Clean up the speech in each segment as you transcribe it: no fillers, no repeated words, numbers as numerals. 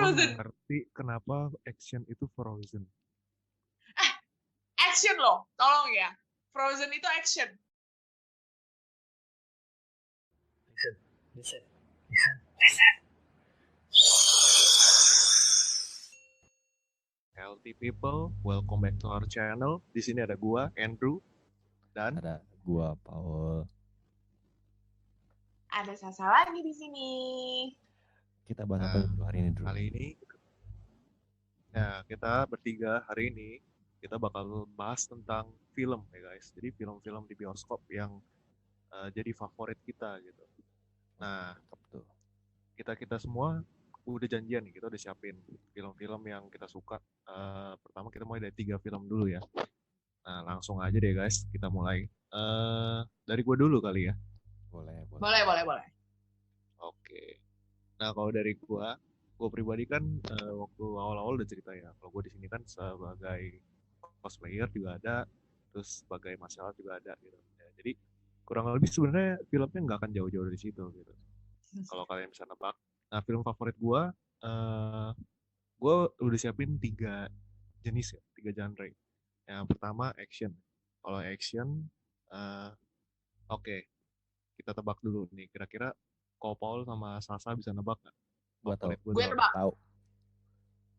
Frozen. ngerti kenapa action itu Frozen. Action loh, tolong ya. Frozen itu action. Listen. Healthy people, welcome back to our channel. Di sini ada gua, Andrew, dan Ada gua Paul. Ada Sasa lagi di sini. Kita bahas apa dulu hari ini, Drew? Kali ini, nah kita bertiga hari ini kita bakal bahas tentang film ya guys. Jadi film-film di bioskop yang jadi favorit kita gitu. Nah, kita semua udah janjian nih, kita udah siapin film-film yang kita suka. Pertama kita mulai dari 3 film dulu ya. Nah langsung aja deh guys, kita mulai. Dari gue dulu kali ya. Boleh. Oke. Nah kalau dari gue pribadi kan waktu awal-awal udah cerita ya. Kalau gue di sini kan sebagai cosplayer juga ada, terus sebagai martial art juga ada gitu. Ya, jadi kurang lebih sebenarnya filmnya nggak akan jauh-jauh dari situ gitu. Kalau kalian bisa nebak. Nah film favorit gue udah siapin 3 jenis ya, 3 genre. Yang pertama action. Kalau action, oke. Kita tebak dulu nih. Kira-kira Ko Paul sama Sasa bisa nebak nggak? Gue nebak. Tahu.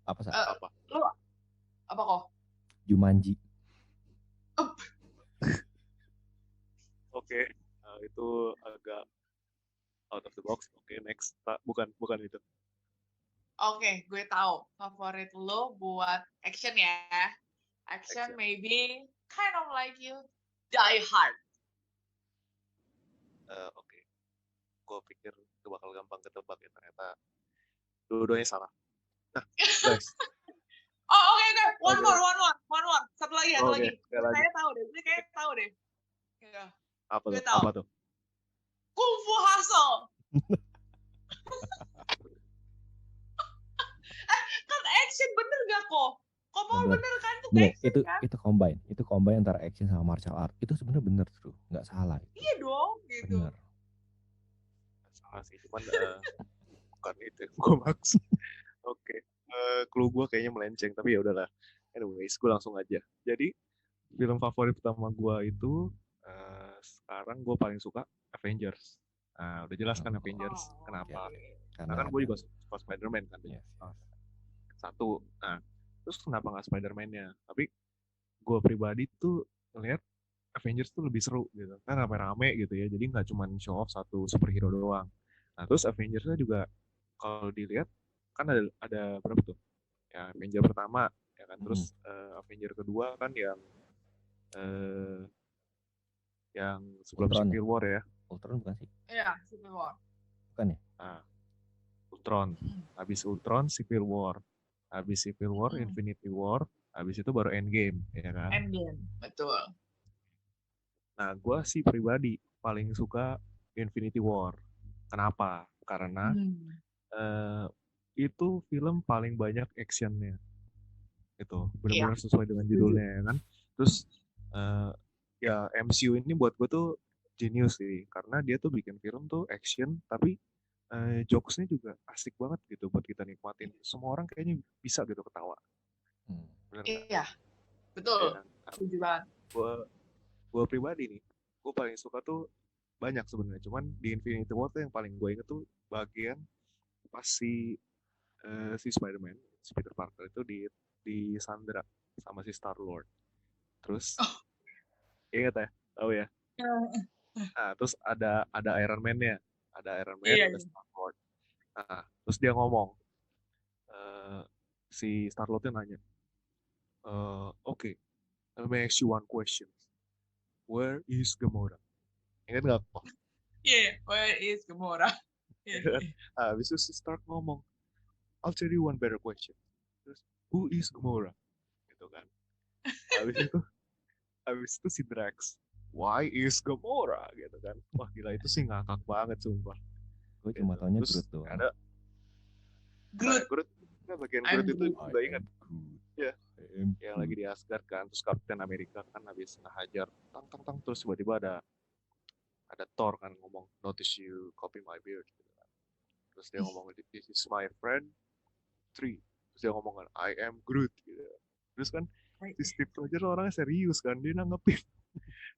Apa sih? Apa? Lu apa kok? Jumanji. Oke. Itu agak out of the box. Oke, next. Bukan itu. Oke, gue tahu. Favorit lo buat action ya. Action maybe kind of like you, Die Hard. Oke. Gue pikir itu bakal gampang ketebak ya, ternyata dua-duanya salah. Nah, guys. Oke. One more. Satu lagi. Saya tahu deh. Ya. Apa tuh? Kung Fu Hustle. Kan action bener gak kok? Paul bener kan tuh action kan? Itu combine antara action sama martial art. Itu sebenarnya bener tuh, nggak salah. Iya dong, gitu. Bener. Salah sih, cuman bukan itu yang gue maksud. Oke. Clue gue kayaknya melenceng, tapi ya udahlah. Anyways, gue langsung aja. Jadi film favorit pertama gue itu sekarang gue paling suka Avengers. Nah, udah jelas kan Avengers. Kenapa? Karena kan gue juga suka Spider-Man kan. Yes. Satu. Nah, terus kenapa nggak Spider-Man-nya? Tapi gue pribadi tuh ngeliat Avengers tuh lebih seru gitu. Kan rame-rame gitu ya. Jadi nggak cuma show off satu superhero doang. Nah, terus Avengers-nya juga kalau dilihat kan ada berapa tuh? Ya, Avenger pertama ya kan. Terus Avenger kedua kan yang sebelum Ultron, Civil War ya. Ultron bukan sih? Iya, Civil War. Bukan ya? Nah, Ultron. Habis Ultron, Civil War. Habis Civil War, Infinity War. Habis itu baru Endgame, ya kan? Endgame, betul. Nah, gue sih pribadi paling suka Infinity War. Kenapa? Karena itu film paling banyak actionnya. Itu benar-benar sesuai dengan judulnya, ya kan? Terus ya MCU ini buat gue tuh genius sih, karena dia tuh bikin film tuh action, tapi jokesnya juga asik banget gitu buat kita nikmatin. Semua orang kayaknya bisa gitu ketawa. Bener gak? Iya, betul. Setuju banget. Gue pribadi nih, gue paling suka tuh banyak sebenarnya. Cuman di Infinity War tuh yang paling gue inget tuh bagian pas si Spider-Man, si Peter Parker itu di Sandra sama si Star-Lord. Terus inget ya? Tahu ya? Nah, terus ada Iron Man-nya. Ada Iron Man, ada Star-Lord. Nah, terus dia ngomong, si Star-Lord-nya nanya, okay, let me ask you one question. Where is Gamora? Ingat nggak? Iya, where is Gamora? Habis itu si Stark ngomong, I'll tell you one better question. Terus, who is Gamora? Gitu kan. Habis itu si Drax, why is Gamora? Gitu kan. Wah gila, itu sih ngakak banget sumpah. Gue cuma taunya Groot doang. Ada Groot. Nah, bagian Groot itu juga ingat. Ya. Yang lagi di Asgard kan, terus Captain America kan habis ngehajar tang terus tiba-tiba ada Thor kan ngomong, notice you copy my beard gitu kan. Terus dia ngomong, this is my friend 3. Terus dia ngomong kan, I am Groot gitu. Terus kan si Steve Rogers orangnya serius kan, dia nanggepin.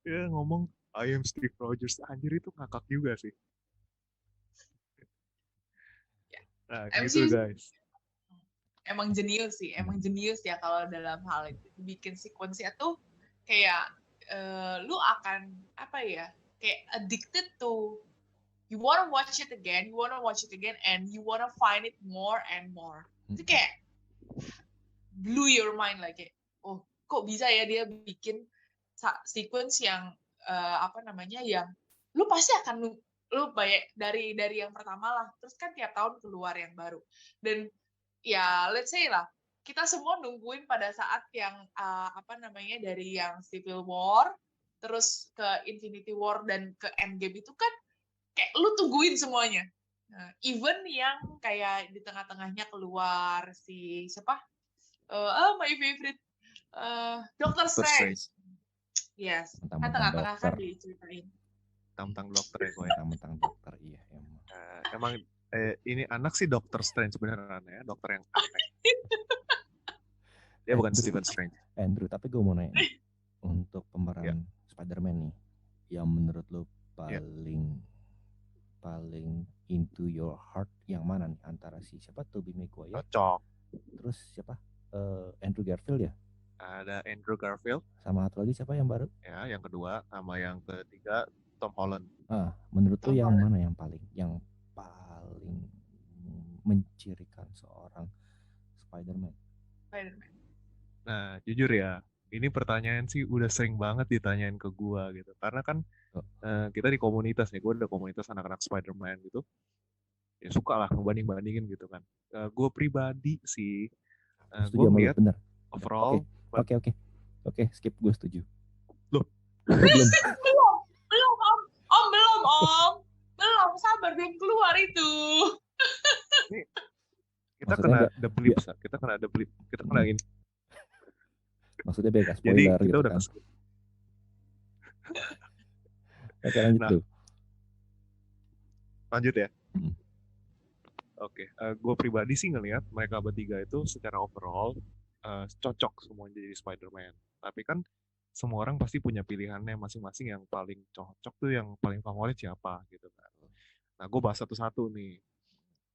Dia ngomong I am Steve Rogers. Anjir, itu ngakak juga sih. Nah gitu MC guys. emang jenius sih, emang jenius ya kalau dalam hal itu. Bikin sequence-nya tuh kayak lu akan apa ya, kayak addicted to you wanna watch it again and you wanna find it more and more. Itu kayak blew your mind like, oh kok bisa ya dia bikin sequence yang apa namanya, yang lu pasti akan lu banyak dari yang pertama lah, terus kan tiap tahun keluar yang baru. Dan ya let's say lah, kita semua nungguin pada saat yang apa namanya, dari yang Civil War terus ke Infinity War dan ke Endgame itu kan kayak lu tungguin semuanya. Nah, even yang kayak di tengah-tengahnya keluar si siapa, my favorite, Doctor Strange. Yes, kan tengah-tengah kan diceritain. Tentang dokter ya gue. Tentang dokter, iya emang. Emang ini anak sih Doctor Strange beneran ya, dokter yang aneh. Dia bukan Stephen Strange. Andrew, tapi gue mau nanya nih, untuk pemeran Spider-Man nih, yang menurut lo paling into your heart yang mana nih, antara si siapa, Tobey Maguire, cocok, terus siapa, Andrew Garfield ya? Ada Andrew Garfield. Sama satu lagi siapa yang baru? Ya, yang kedua sama yang ketiga Tom Holland. Menurut lo yang mana yang paling mencirikan seorang Spider-Man? Nah, jujur ya, ini pertanyaan sih udah sering banget ditanyain ke gua gitu. Karena kan kita di komunitas ya, gua ada komunitas anak-anak Spider-Man gitu. Ya suka lah ngebanding-bandingin gitu kan. Gua pribadi sih, gua melihat overall. Oke, skip, gue setuju. Loh? Belum, sabar, belum keluar itu. Nih, kita kena the blip, kita kena ini. Maksudnya beda spoiler. Jadi kita gitu udah kan. Oke, lanjut dulu. Lanjut ya. Oke, gue pribadi sih ngelihat mereka bertiga itu secara overall cocok semua jadi Spider-Man. Tapi kan semua orang pasti punya pilihannya masing-masing, yang paling cocok tuh yang paling favorit siapa gitu kan. Nah, gue bahas satu-satu nih.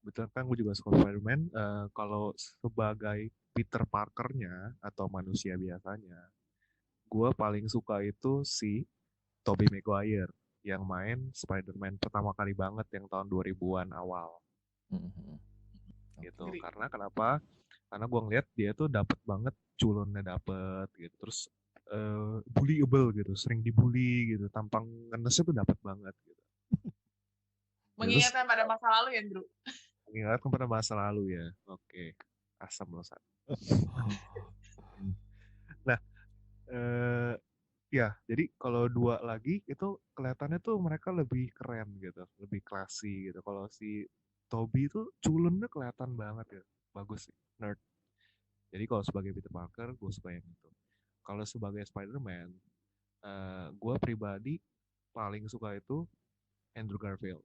Betul kan, gue juga suka Spider-Man. Kalau sebagai Peter Parker-nya atau manusia biasanya, gue paling suka itu si Tobey Maguire yang main Spider-Man pertama kali banget yang tahun 2000-an awal. Gitu. Karena kenapa? Karena gue ngeliat dia tuh dapet banget, culunnya dapet gitu. Terus bullyable gitu, sering dibully gitu, tampang ngenesnya tuh dapet banget gitu. Mengingatkan pada masa lalu ya, Andrew. Mengingatkan pada masa lalu ya. Oke. Asam loh, Sat. Nah, ya, jadi kalau dua lagi itu kelihatannya tuh mereka lebih keren gitu, lebih classy gitu. Kalau si Tobey itu culunnya kelihatan banget ya, bagus sih, nerd. Jadi kalau sebagai Peter Parker, gue suka yang itu. Kalau sebagai Spider-Man, gue pribadi paling suka itu Andrew Garfield.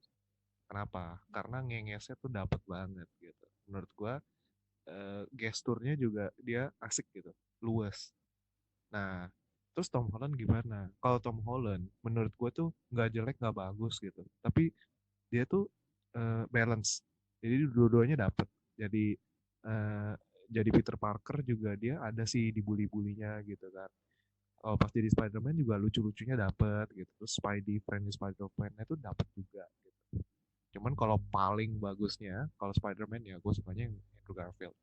Kenapa? Karena ngengesnya tuh dapet banget gitu. Menurut gue, gesturnya juga dia asik gitu, luas. Nah, terus Tom Holland gimana? Kalau Tom Holland, menurut gue tuh nggak jelek, nggak bagus gitu. Tapi dia tuh balance. Jadi dua-duanya dapet. Jadi Peter Parker juga dia ada sih dibully-bulinya gitu kan. Kalau pas jadi Spider-Man juga lucu-lucunya dapet gitu. Terus Friendly Spider-Man-nya tuh dapet juga gitu. Cuman kalau paling bagusnya, kalau Spider-Man ya gue sukanya yang Andrew Garfield.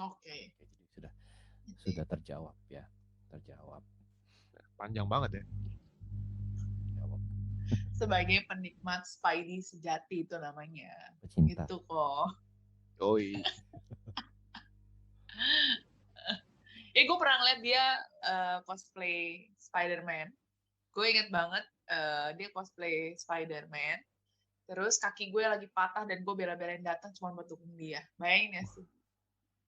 Oke. Sudah terjawab ya. Terjawab. Panjang banget ya. Sebagai penikmat Spidey sejati itu namanya. Pecinta. Gitu kok. Oi. Gue pernah ngeliat dia cosplay Spider-Man. Gue inget banget dia cosplay Spider-Man. Terus kaki gue lagi patah dan gue bela-belain datang cuma buat dukung dia. Bayangin ya sih.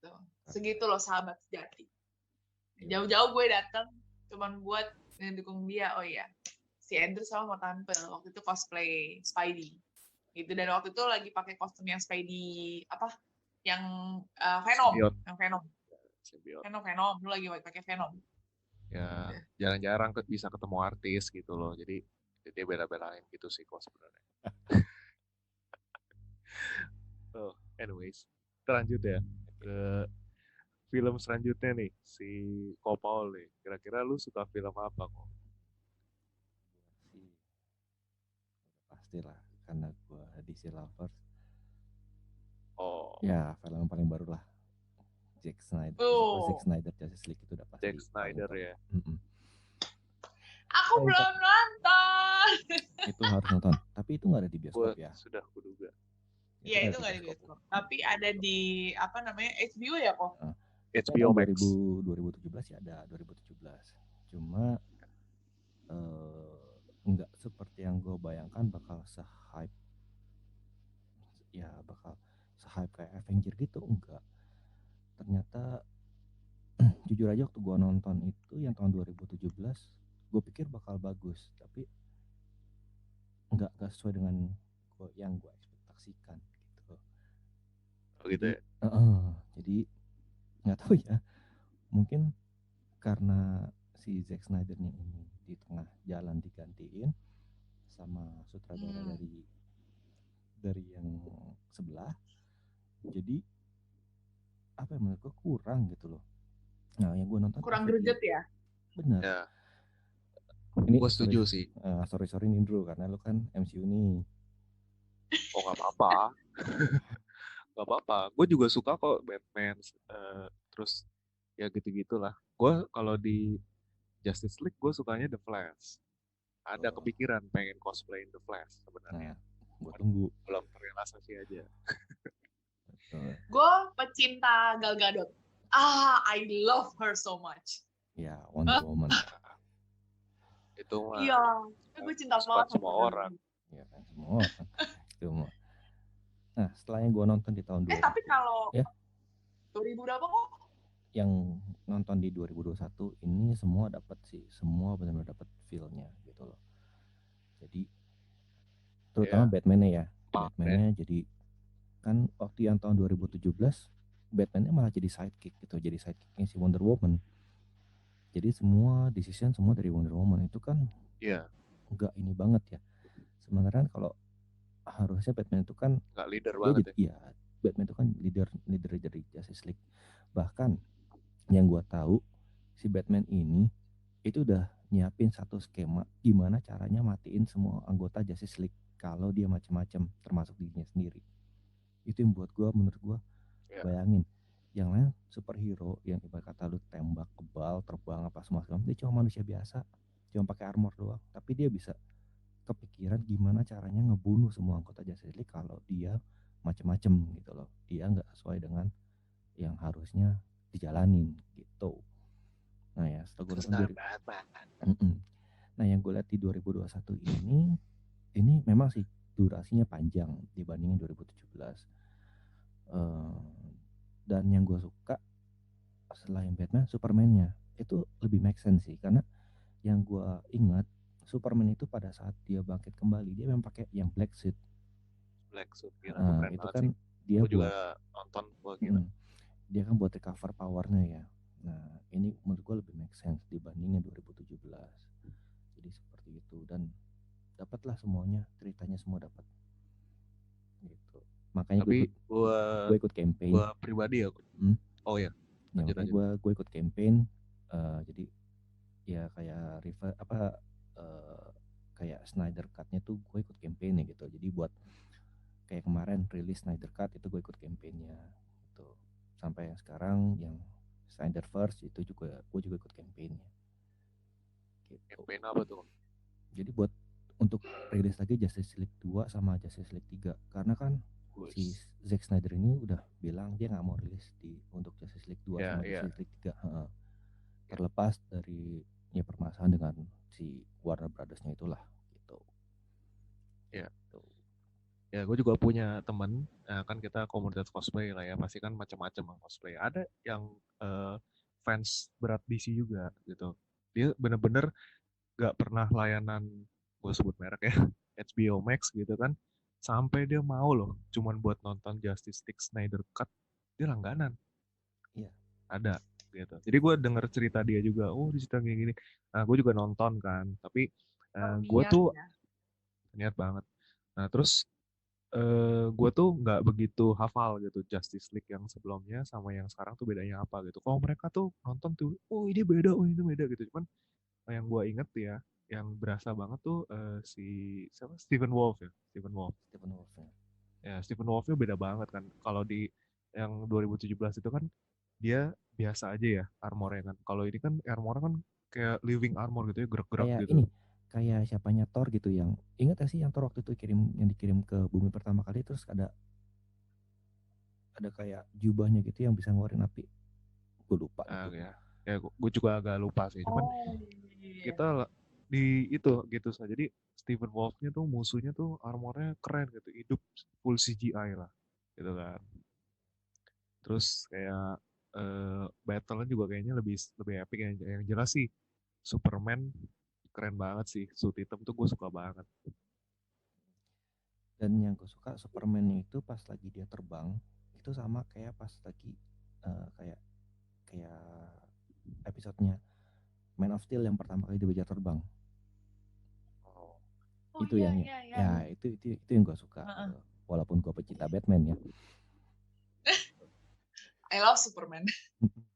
Tuh. Segitu loh sahabat sejati. Jauh-jauh gue datang cuma buat dukung dia. Oh iya, si Andrew sama mau tampil waktu itu cosplay Spidey. gitu. Dan waktu itu lagi pakai kostum yang Spidey apa? Yang Venom, Symbiote. yang Venom. Symbiote. Venom, lu lagi pakai Venom. Ya, jarang-jarang bisa ketemu artis gitu loh. Jadi dia bela-belain gitu sih kok sebenarnya. Oh, anyways, kita lanjut ya ke film selanjutnya nih, si Ko Paul nih. Kira-kira lu suka film apa kok? sih pastilah karena gue DC lovers. Oh, Ya film paling baru lah, Zack Snyder. Oh, Zack Snyder Justice League itu udah pasti Zack Snyder paling top. ya. aku belum nonton. Itu harus nonton, tapi itu nggak ada di Gue bioskop ya. sudah kuduga. Iya, itu nggak di bioskop. Tapi ada di apa namanya HBO ya kok. HBO Max. 2017 ya ada 2017. Cuma nggak seperti yang gue bayangkan bakal se-hype kayak Avenger gitu, enggak. Ternyata jujur aja waktu gue nonton itu yang tahun 2017 gue pikir bakal bagus, tapi nggak sesuai dengan yang gue ekspektasikan gitu. Oh gitu ya. Jadi nggak tahu ya, mungkin karena si Zack Snyder-nya ini di tengah jalan digantiin sama sutradara dari yang sebelah, jadi apa yang menurut gue kurang gitu loh. Nah yang gue nonton kurang greget ya. Bener Ya, ini gue setuju sih. sorry Nindro, karena lu kan MCU nih. Oh nggak apa-apa. Nggak apa-apa. Gue juga suka kok Batman. Terus ya gitu-gitulah. Gue kalau di Justice League gue sukanya The Flash. Ada kepikiran pengen cosplayin The Flash sebenarnya. Gue tunggu. Belum terrealisasi aja. Gue pecinta Gal Gadot. I love her so much. Ya, Wonder Woman. Itu mah. Iya, gue cinta banget semua orang. Iya kan, semua orang. Itu mah. Nah, setelah yang gue nonton di tahun 2000. Tapi kalau ya 2000 berapa kok? Yang nonton di 2021 ini semua dapat sih, semua benar-benar dapat feel-nya gitu loh. Jadi terutama Batman-nya ya. Batman-nya jadi kan waktu yang tahun 2017 Batman-nya malah jadi sidekick gitu, jadi sidekicknya si Wonder Woman. Jadi semua decision semua dari Wonder Woman itu kan enggak ini banget ya. Sebenarnya kalau harusnya Batman itu kan enggak leader banget ya. Batman itu kan leader dari Justice League. Bahkan yang gua tahu si Batman ini itu udah nyiapin satu skema gimana caranya matiin semua anggota Justice League kalau dia macam-macam, termasuk dirinya sendiri. Itu yang buat gua, menurut gua, bayangin yang lain superhero yang ibarat kata lu tembak kebal, terbang apa semua dia cuma manusia biasa, cuma pakai armor doang, tapi dia bisa kepikiran gimana caranya ngebunuh semua anggota Justice League kalau dia macam-macam gitu loh. Dia nggak sesuai dengan yang harusnya dijalanin gitu. Nah ya, setelah gue nonton nah yang gue lihat di 2021 ini memang sih durasinya panjang dibandingin 2017. Dan yang gue suka selain Batman, Superman-nya itu lebih make sense sih, karena yang gue ingat Superman itu pada saat dia bangkit kembali dia memang pakai yang black suit gitu. Itu kan sih. Dia juga nonton dia kan buat recover powernya ya. Nah ini menurut gue lebih make sense dibandingin 2017. Jadi seperti itu, dan dapatlah semuanya, ceritanya semua dapat gitu. Makanya gue ikut campaign. Gue pribadi ya. Oh ya. Gue ikut campaign. Jadi ya kayak kayak Snyder Cut-nya tuh gue ikut campaign-nya gitu. Jadi buat kayak kemarin rilis Snyder Cut itu gue ikut campaign-nya gitu. Sampai yang sekarang yang Snyderverse itu juga gue juga ikut campaign-nya. Gitu. Campaign apa tuh? Jadi buat untuk rilis lagi Justice League 2 sama Justice League 3, karena kan si Zack Snyder ini udah bilang dia nggak mau rilis untuk Justice League 2 sama Justice League 3. Terlepas dari ya permasalahan dengan si Warner Brothers-nya itulah gitu. Ya gue juga punya temen, kan kita komunitas cosplay lah ya, pasti kan macam-macam cosplay. Ada yang fans berat DC juga gitu. Dia bener-bener gak pernah layanan, gue sebut merek ya, HBO Max gitu kan. sampai dia mau loh cuman buat nonton Justice League Snyder Cut, dia langganan. Iya. Ada gitu. Jadi gue denger cerita dia juga, oh di cerita gini-gini. Nah gue juga nonton kan, tapi gue Niat tuh ya. niat banget. Nah terus gue tuh nggak begitu hafal gitu Justice League yang sebelumnya sama yang sekarang tuh bedanya apa gitu. Kalau mereka tuh nonton tuh, oh ini beda, oh ini beda gitu. Cuman yang gue inget ya, yang berasa banget tuh si siapa? Stephen Wolf ya, Stephen Wolf. Stephen Wolf ya. Ya Stephen Wolfnya beda banget kan. Kalau di yang 2017 itu kan dia biasa aja ya armornya kan. Kalau ini kan armornya kan kayak living armor gitu ya, gerak-gerak Kayak gitu. ini, kayak siapanya Thor gitu yang ingat gak sih yang Thor waktu itu dikirim ke bumi pertama kali, terus ada kayak jubahnya gitu yang bisa ngeluarin api. Gue lupa itu. Ya gue juga agak lupa sih. Cuman Oh iya. kita di itu gitu saja. Jadi Stephen Wolfnya tuh musuhnya tuh armornya keren gitu, hidup full CGI lah, gitu kan. Terus kayak battle-nya juga kayaknya lebih lebih epic ya. Yang jelas sih Superman keren banget sih, suit hitam tuh gue suka banget. Dan yang gue suka Superman itu pas lagi dia terbang itu sama kayak pas lagi kayak episodenya Man of Steel yang pertama kali dia bisa terbang. Oh Itu iya yang iya iya. ya itu yang gue suka. Heeh. Walaupun gue pecinta Batman ya. I love Superman.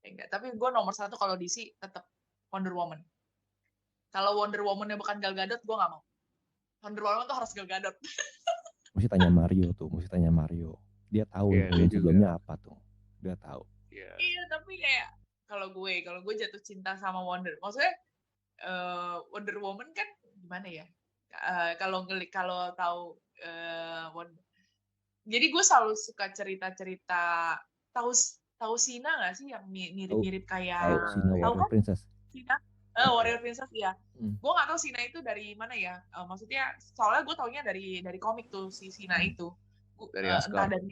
Enggak, tapi gue nomor satu kalau DC tetap Wonder Woman. Kalau Wonder Woman-nya bukan Gal Gadot, gue nggak mau. Wonder Woman tuh harus Gal Gadot. Mesti tanya Mario. Dia tahu Iya, dia yang juga. sebelumnya apa tuh. Dia tahu. Iya, tapi kayak kalau gue jatuh cinta sama maksudnya Wonder Woman kan gimana ya? Kalau tahu jadi gue selalu suka cerita-cerita, tahu tahu Sina nggak sih yang mirip-mirip Tahu kayak Sina tahu Warrior kan Princess. Sina? Warrior Princess ya. Gue nggak tahu Sina itu dari mana ya. Maksudnya soalnya gue taunya dari komik tuh si Sina itu. Dari Entah Asgard.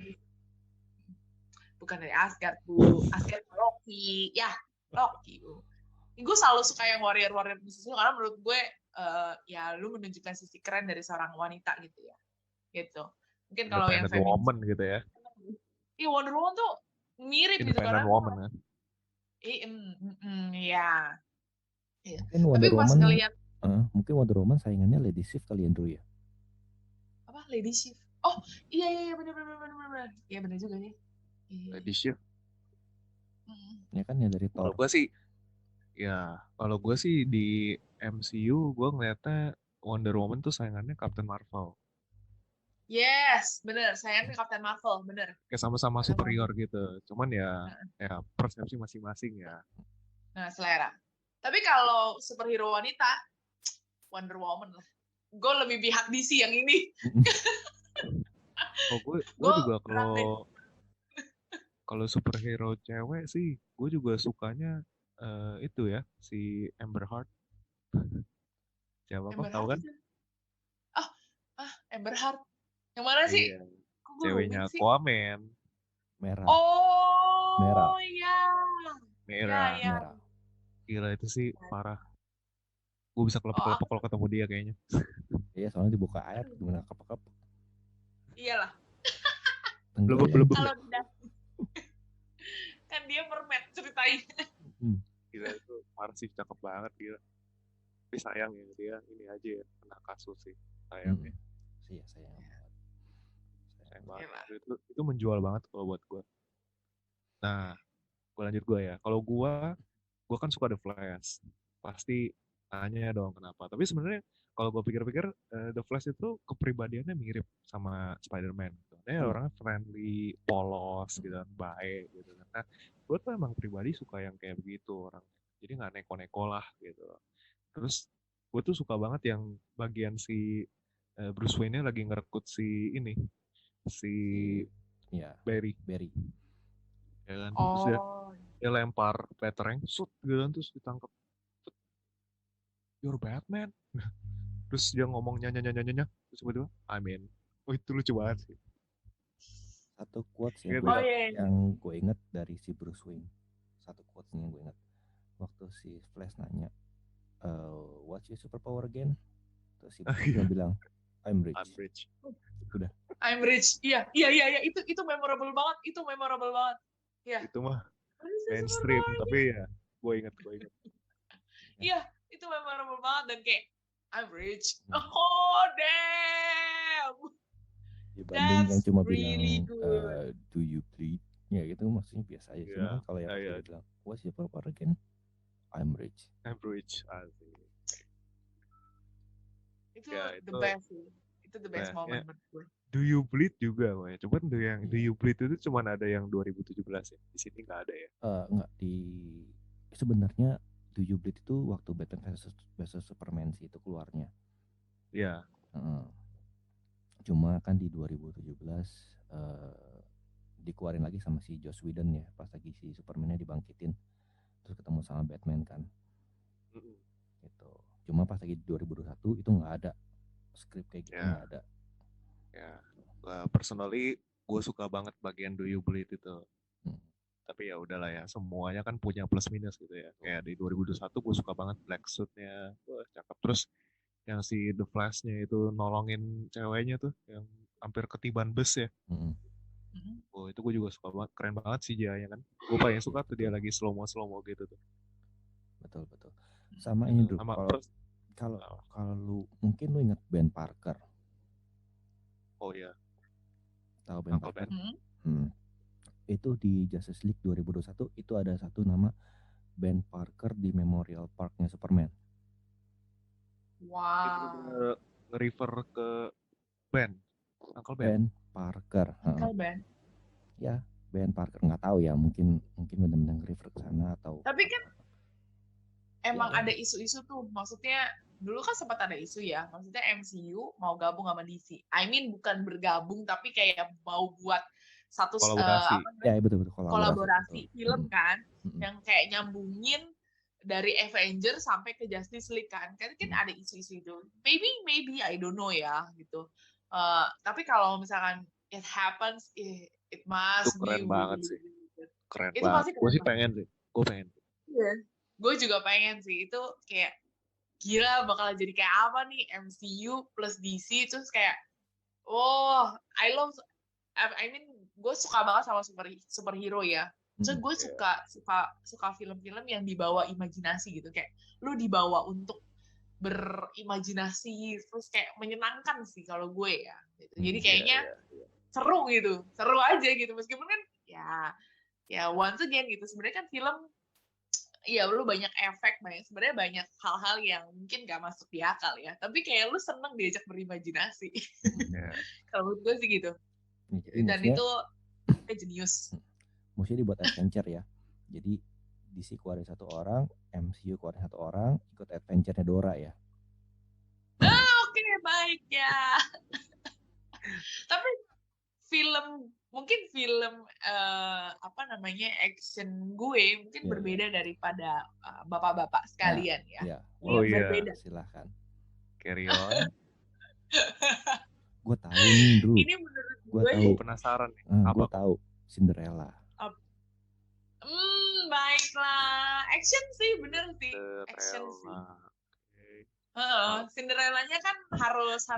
bukan dari Asgard bu, Asgard Loki ya, Loki bu. Gue selalu suka yang warrior Princess itu karena menurut gue ya lu menunjukkan sisi keren dari seorang wanita gitu ya, gitu. Mungkin kalau yang Independent feminis, woman gitu ya. iya Wonder Woman tuh mirip gitu Independent karena woman kan. ya. Mungkin Tapi Wonder pas Woman ngelihat saingannya Lady Sif kali Andrew ya. apa Lady Shift, oh iya benar iya benar juga sih. Lady Shift. Ya kan ya dari Thor. Kalau gue sih di MCU gue ngeliatnya Wonder Woman tuh saingannya Captain Marvel. Yes, bener. Sayangnya Captain Marvel, bener. Kayak sama-sama superior gitu. Cuman ya persepsi masing-masing ya. Nah, selera. Tapi kalau superhero wanita, Wonder Woman lah. Gue lebih pihak DC yang ini. Oh, gue juga kalau superhero cewek sih, gue juga sukanya itu ya, si Amber Heard. Siapa kok tahu kan? Amber Heard. Yang mana sih? Iya, ceweknya Aquaman. Merah. Oh, Merah. iya. Merah. Ya. Gila itu sih parah. Gue bisa kelepek-kelepek kalau ketemu dia kayaknya. Iya, soalnya dibuka air gimana kepek-kepek. Iyalah. Belum. Kalau tidak kan dia mermaid ceritanya. Gila itu parah sih, cakep banget gila. Tapi sayang ya dia ini aja ya kena kasus sih, sayang ya. Iya, sayang banget. Itu menjual banget kalau buat gue. Nah, gue lanjut gue ya. Kalau gue kan suka The Flash. Pasti nanya dong kenapa. Tapi sebenarnya kalau gue pikir-pikir The Flash itu kepribadiannya mirip sama Spider-Man. Dia orangnya friendly, polos gitu kan, baik gitu kan. Nah, gue tuh emang pribadi suka yang kayak begitu orang. Jadi nggak neko-neko lah gitu. Terus gue tuh suka banget yang bagian si Bruce Wayne-nya lagi ngerekut si Barry. Ya kan? Terus dia lempar Batarang, shoot gitu kan, terus ditangkap. You're Batman. Terus dia ngomong nyanyi, terus tiba-tiba, oh itu lucu banget sih. Satu quotes ya, yang gue inget dari si Bruce Wayne. Satu quotes yang gue inget. Waktu si Flash nanya, what's your superpower again? Terus si Bruce Wayne bilang, I'm rich. I'm rich. Udah. I'm rich. Iya, itu memorable banget. Iya. Itu mah This is mainstream, memorable. tapi ya gue inget. Iya, itu memorable banget dan kayak I'm rich. Oh damn. Dibanding yang That's cuma really bilang good. do you bleed? Ya gitu maksudnya biasa aja. Cuma Iya, kan kalau yang iya. dia bilang what's your power again? I'm rich. I'm rich. Asik. Itu Ya, the best sih. Itu the best nah, moment menurut gue. Do You Bleed juga, Maya. Cuman Do Iya. You Bleed itu cuma ada yang 2017 ya. Di sini nggak ada ya. Enggak sebenarnya Do You Bleed itu waktu Batman versus Superman sih itu keluarnya. Iya. Cuma kan di 2017 dikeluarin lagi sama si Joss Whedon ya, pas lagi si Superman-nya dibangkitin terus ketemu sama Batman kan. Gitu. Cuma pas lagi di 2021 itu nggak ada skrip kayak gitu, nggak ada. Ya, personally gue suka banget bagian Do You Bleed itu. Tapi ya udahlah ya, semuanya kan punya plus minus gitu ya. Kayak di 2021 gue suka banget black suit-nya, wah cakep. Terus yang si The Flash-nya itu nolongin ceweknya tuh, yang hampir ketiban bus ya. Oh itu gue juga suka banget, keren banget sih CGI-nya kan. Gue paling suka tuh dia lagi slow mo gitu tuh. Betul. Sama ini dulu. Kalau lu mungkin lu ingat Ben Parker. Oh iya. Tahu Ben Parker? Itu di Justice League 2021 itu ada satu nama Ben Parker di Memorial Park-nya Superman. Wow. Nge-refer ke Ben. Uncle Ben. Ben Parker. Uncle Ben. Ya, Ben Parker, nggak tahu ya, mungkin benar-benar nge-refer ke sana atau. Tapi kan emang ada isu-isu tuh, maksudnya dulu kan sempat ada isu ya, maksudnya MCU mau gabung sama DC. I mean bukan bergabung tapi kayak mau buat satu kolaborasi film kan, yang kayak nyambungin dari Avengers sampai ke Justice League kan ada isu-isu itu. Maybe I don't know ya gitu. Tapi kalau misalkan it happens, it must itu keren be banget sih. Keren itu banget. Pasti Gue sih pengen sih. Iya. Gue juga pengen sih. Itu kayak gila bakal jadi kayak apa nih MCU plus DC, terus kayak I mean gue suka banget sama superhero ya. Terus gue suka film-film yang dibawa imajinasi gitu, kayak lu dibawa untuk berimajinasi, terus kayak menyenangkan sih kalau gue ya gitu. Jadi kayaknya seru aja gitu, meskipun kan ya once again gitu, sebenarnya kan film ya lu banyak efek, sebenarnya banyak hal-hal yang mungkin gak masuk di akal ya, tapi kayak lu seneng diajak berimajinasi. Kalau menurut gue sih gitu. Dan itu jenius. Mesti dibuat adventure ya. Jadi DC keluarin satu orang, MCU keluarin satu orang, ikut adventure-nya Dora ya. Oke, baik ya. Tapi mungkin film action gue mungkin berbeda daripada bapak-bapak sekalian ya. Berbeda. Silahkan. Carry on. Gue tahu nih, Bro. Ini menurut gue tahu. Penasaran nih. Gue tahu Cinderella. Baiklah. Action sih, bener sih. Action sih. Cinderella-nya kan harus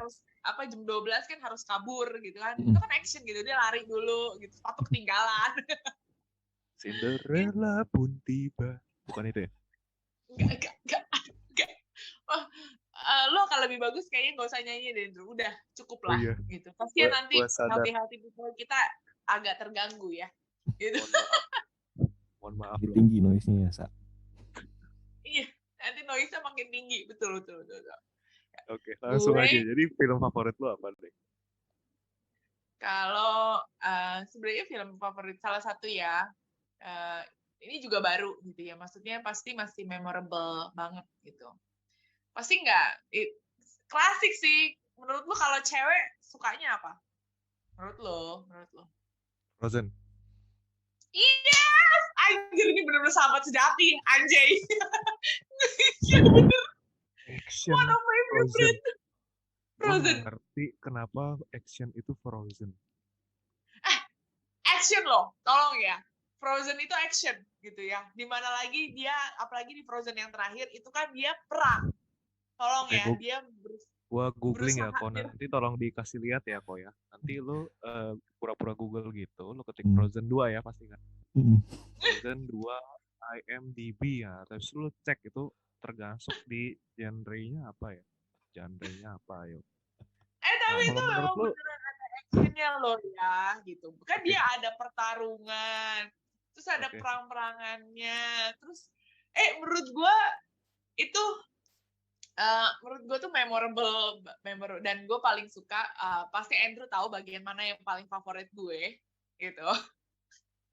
jam 12 kan harus kabur gitu kan. Itu kan action gitu, dia lari dulu gitu, sepatu ketinggalan. Cinderella pun tiba. Bukan itu ya? Enggak. Lo kalau lebih bagus kayaknya nggak usah nyanyi deh, udah cukup lah gitu. Pasti nanti hati-hati kita agak terganggu ya. Gitu. Mohon maaf. Tinggi noise-nya ya, Sa. Iya, nanti noise-nya makin tinggi, betul. Oke, langsung aja. Jadi film favorit lo apa nih? Kalau sebenarnya film favorit salah satu ya, ini juga baru gitu ya, maksudnya pasti masih memorable banget gitu. Pasti nggak, klasik sih. Menurut lo kalau cewek sukanya apa? Menurut lo? Frozen. Yes! Anjir, ini bener-bener sahabat sejati, anjay. Iya bener. Action. One of my favorite. Frozen. Ngerti kenapa action itu Frozen. Action loh, tolong ya. Frozen itu action gitu ya. Dimana lagi dia, apalagi di Frozen yang terakhir, itu kan dia perang. Tolong ya, dia Gua googling ya, berusaha kok nanti tolong dikasih lihat ya, kok ya. Nanti lu pura-pura Google gitu, lu ketik Hmm. Frozen 2 ya pasti kan. Mm-mm. Frozen 2 IMDb ya, terus lu cek itu termasuk di genre-nya apa ya? Genre-nya apa, ayo. tapi Nah, itu kalau menurut memang lu, beneran ada actionnya loh ya gitu. Kan oke, dia ada pertarungan, terus ada oke. perang-perangannya, terus menurut gue itu menurut gue tuh memorable dan gue paling suka pasti Andrew tahu bagian mana yang paling favorit gue gitu.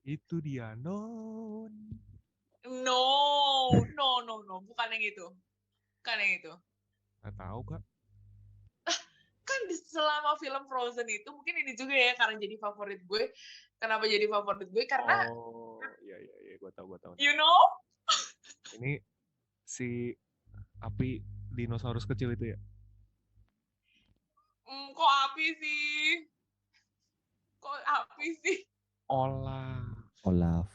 Itu dia, non. No, bukan yang itu, Nggak tahu, Kak. kan selama film Frozen itu mungkin ini juga ya karena jadi favorit gue. Kenapa jadi favorit gue? Karena Oh, iya, gue tahu. you know, Ini si api dinosaurus kecil itu ya? kok api sih? Olaf. Olaf.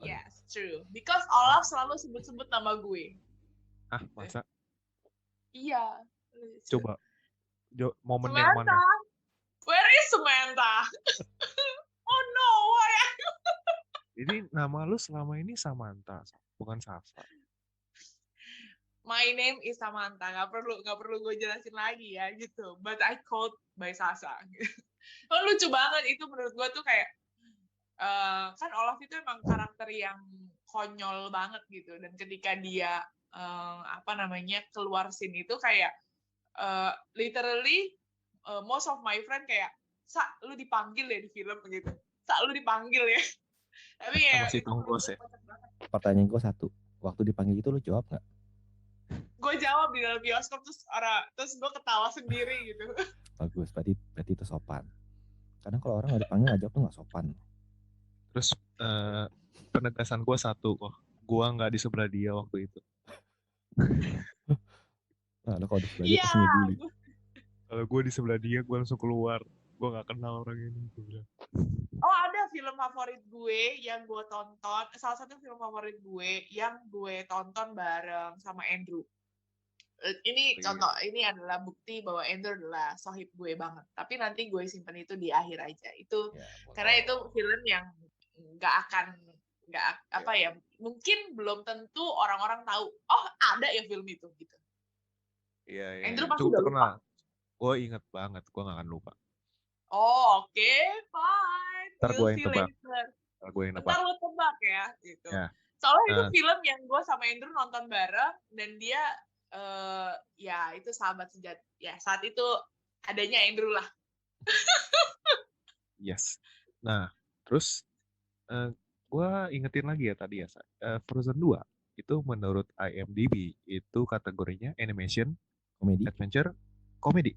Yes, true. Because Olaf selalu sebut-sebut nama gue. Ah, masa? Iya. Coba, momen yang Samantha. mana? Where is Samantha? Oh no, why? Jadi nama lu selama ini Samantha, bukan Safa. My name is Samantha. Gak perlu gue jelasin lagi ya gitu. But I called by Sasa. Oh, lucu banget itu menurut gue tuh kayak kan Olaf itu emang karakter yang konyol banget gitu. Dan ketika dia keluar scene itu kayak literally most of my friend kayak lu dipanggil ya di film gitu. Lu dipanggil ya. Tapi ya Masih tonggos ya. Pertanyaan gue satu, waktu dipanggil itu lu jawab nggak? Gue jawab di dalam bioskop terus gue ketawa sendiri gitu. Bagus, berarti itu sopan. Kadang kalau orang nggak dipanggil nggak jawab tuh nggak sopan. Terus penegasan gue satu kok, gue nggak di sebelah dia waktu itu. Nah, lo kalau di sebelah dia pasti ngebully. Kalau gue di sebelah dia, gue langsung keluar. Gue nggak kenal orang ini. Oh, ada film favorit gue yang gue tonton. Salah satu film favorit gue yang gue tonton bareng sama Andrew. Ini contoh, ini adalah bukti bahwa Andrew adalah sohib gue banget. Tapi nanti gue simpen itu di akhir aja. Itu karena itu film yang mungkin belum tentu orang-orang tahu. Oh, ada ya film itu gitu. Iya. Andrew pasti Cukup udah terkenal. lupa. Gue inget banget, gue gak akan lupa. Oh, oke, fine. Ntar gue yang tebak. Ntar lo tebak ya, gitu. Ya. Soalnya itu film yang gue sama Andrew nonton bareng dan dia, ya itu sahabat sejati. Ya saat itu adanya Andrew lah. Yes. Nah, terus gue ingetin lagi ya tadi ya, Frozen 2 itu menurut IMDb itu kategorinya animation, Komedi. adventure, komedi.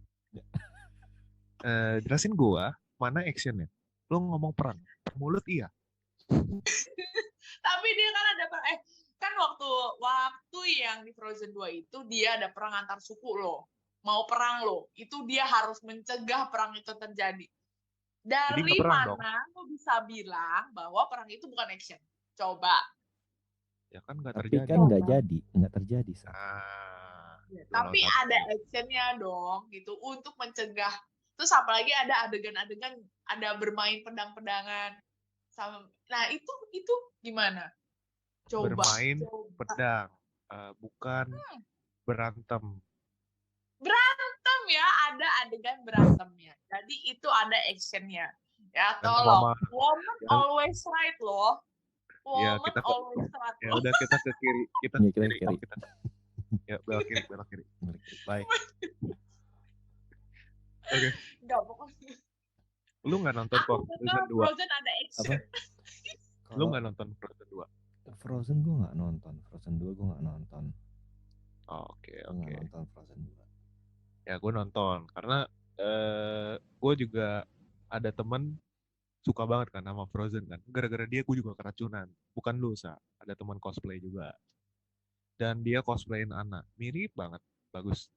Jelasin gue mana actionnya. Lo ngomong perang mulut iya. Tapi dia kan ada kan waktu yang di Frozen 2 itu dia ada perang antar suku loh. Mau perang loh. Itu dia harus mencegah perang itu terjadi. Dari mana lo bisa bilang bahwa perang itu bukan action? Coba. Ya kan nggak terjadi. Tapi kan nggak terjadi. Ya, tapi ada actionnya dong gitu untuk mencegah. Terus apalagi ada adegan-adegan, ada bermain pedang-pedangan. Nah itu gimana? Coba. Bermain pedang, bukan berantem. Berantem ya, ada adegan berantemnya. Jadi itu ada actionnya. Ya tolong. Woman always right loh. Woman always right. Ya udah kita ke kiri. Kita ke kiri. Ya belok kiri. Bye. Oke. Enggak pokoknya. Lu nggak nonton kok Frozen ada action. Lu nggak nonton Frozen 2? Frozen gue nggak nonton. Frozen 2 gue nggak nonton. Oke. Nggak nonton Frozen 2. Ya gue nonton karena gue juga ada temen suka banget kan sama Frozen kan. Gara-gara dia gue juga keracunan. Bukan lu, Sa. Ada teman cosplay juga. Dan dia cosplayin Anna. Mirip banget. Bagus.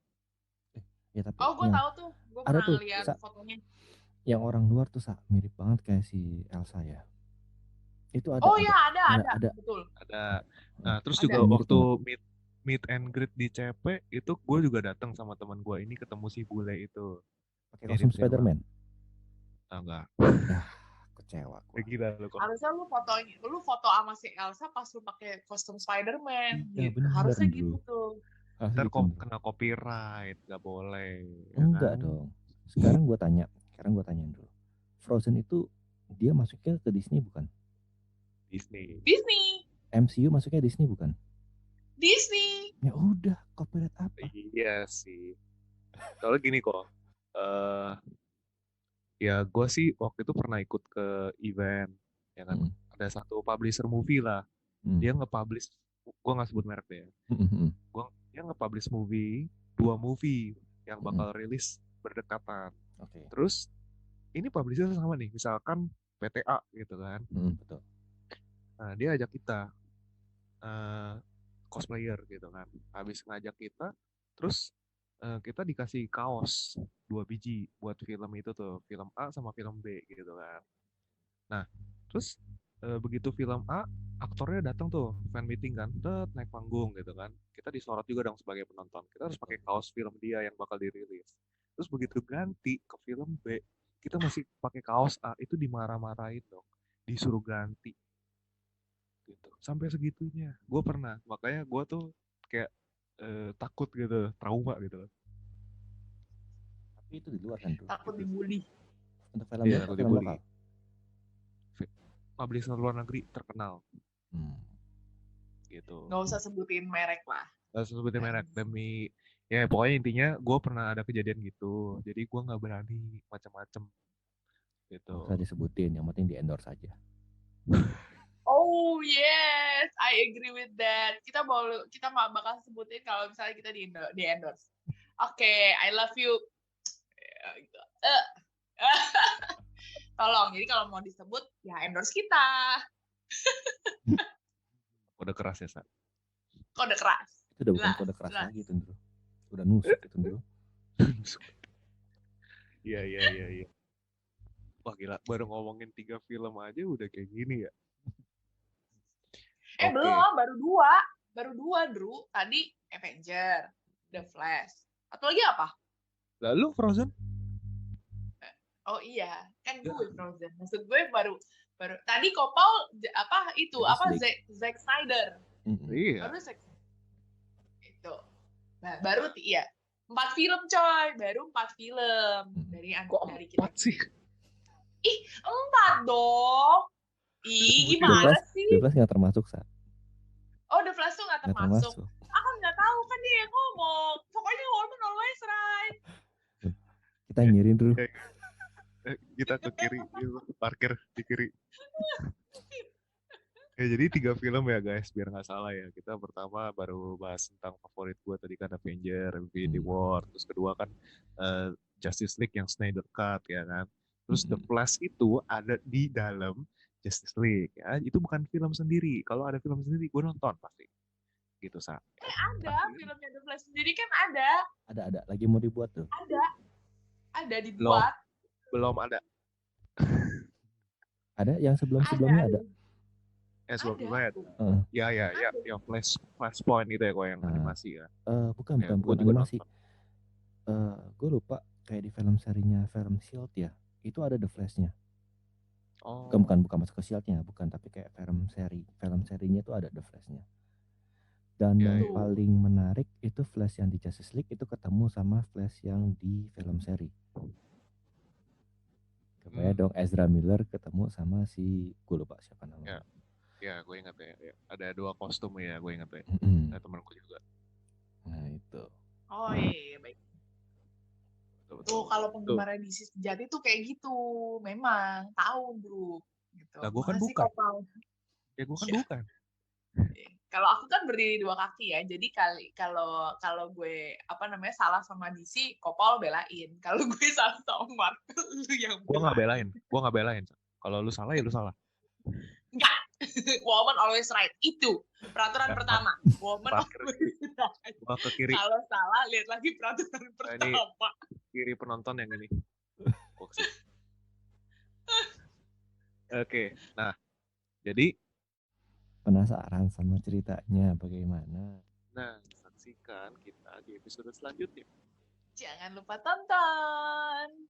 Ya, tapi gue tahu tuh. Gue pernah lihat fotonya. Yang orang luar tuh mirip banget kayak si Elsa ya. Itu ada. Oh ya ada. Betul. Ada. Nah terus juga waktu meet and greet di CP itu gue juga datang sama teman gue ini ketemu si bule itu. Pakai Mirip kostum siapa? Spider-Man. Enggak. Ya, kecewa gua. Gila lu kok. Harusnya lu foto sama si Elsa pas lu pakai kostum Spider-Man Iya, gitu. bener, Harusnya Ndru. gitu tuh. Harus Ntar gitu, kok Ndru. kena copyright, gak boleh. ya Enggak kan? dong. Sekarang gue tanya dulu. Frozen itu dia masuknya ke Disney bukan? Disney. Disney. MCU masuknya Disney bukan? Disney. Ya udah, copyright apa? Iya sih. Soalnya gini kok. Ya gue sih waktu itu pernah ikut ke event. Ya kan. Ada satu publisher movie lah. Dia nge-publish. Gue gak sebut merek deh. Dia nge-publish movie. 2 movie. Yang bakal rilis berdekatan. Oke. Terus. Ini publisher sama nih. Misalkan PTA gitu kan. Betul. Nah dia ajak kita. Cosplayer gitu kan. Habis ngajak kita, terus kita dikasih kaos 2 biji buat film itu tuh, film A sama film B gitu kan. Nah, terus begitu film A, aktornya datang tuh fan meeting kan, naik panggung gitu kan. Kita disorot juga dong sebagai penonton. Kita harus pakai kaos film dia yang bakal dirilis. Terus begitu ganti ke film B, kita masih pakai kaos A, itu dimarah-marahin dong, disuruh ganti gitu. Sampai segitunya gue pernah, makanya gue tuh kayak takut gitu, trauma gitu. Tapi itu di luar kan, Bro? Takut dibully. Untuk filmnya atau film lokal? Publisher luar negeri terkenal gitu. Nggak usah sebutin merek lah. Nggak usah sebutin merek demi ya pokoknya intinya gue pernah ada kejadian gitu, jadi gue nggak berani macam-macam gitu. Nggak usah disebutin, yang penting di endorse aja. Oh yes, I agree with that. Kita bakal sebutin kalau misalnya kita di endorse. Oke, I love you. Tolong, jadi kalau mau disebut ya endorse kita. Kode keras ya, Sa? Kode keras. Itu udah bukan kode keras lagi tuh, Bro. Udah nusuk itu, Bro. Iya. Wah gila, baru ngomongin 3 film aja udah kayak gini ya. Belum, baru dua, Drew. Tadi Avenger, The Flash. Atau lagi apa? Lalu Frozen? Oh iya, kan gue Frozen. Maksud gue baru tadi Kopal Zack Snyder. Iya. Baru Zack itu. Nah, baru 4 film coy, baru 4 film dari kita. 4 sih? Ih, 4 dong. Ih, gimana sih? The Flash nggak termasuk, Sa. Oh, The Flash tuh nggak termasuk. Aku nggak tahu kan dia yang ngomong. Pokoknya ngomong always right. Kita ngirin dulu. Kita ke kiri, parkir di kiri. Ya jadi 3 film ya guys, biar nggak salah ya. Kita pertama baru bahas tentang favorit gue tadi kan Avenger, Infinity War. Terus kedua kan Justice League yang Snyder Cut ya kan. Terus The Flash itu ada di dalam Justice League ya. Itu bukan film sendiri. Kalau ada film sendiri gue nonton pasti. Gitu Sa. Ada filmnya The Flash sendiri kan ada. Ada. Lagi mau dibuat tuh. Ada dibuat. Belum ada. Ada yang sebelumnya ada. Sebelumnya ada. Ya Flashpoint itu ya kok yang animasi ya. Bukan animasi. Gue lupa kayak di film serinya film Shield ya. Itu ada The Flash-nya. Oh. Bukan masuk ke Shield-nya, bukan, tapi kayak film serinya itu ada The Flash-nya. Dan yang paling menarik itu Flash yang di Justice League itu ketemu sama Flash yang di film seri. Kayak dong Ezra Miller ketemu sama si gue lupa siapa namanya. Ya, gue ingat ya. Ada 2 kostum ya, gue ingat ya. Ada temanku juga. Nah itu. Oh iya, baik. Tuh kalau penggemar DC sejati tuh kayak gitu, memang tahu bro. Gitu. Nah, gue kan bukan. Ya gue kan bukan. Kalau aku kan berdiri 2 kaki ya, jadi kalau gue salah sama DC, Kopal belain. Kalau gue salah sama Marvel, lu yang gue nggak belain. Kalau lu salah ya lu salah. Enggak. Woman always right. Itu peraturan pertama. Woman always right. Ke kiri. Kalau salah lihat lagi peraturan pertama. Kiri penonton yang ini. Oke. Nah, jadi penasaran sama ceritanya bagaimana? Nah, saksikan kita di episode selanjutnya. Jangan lupa tonton.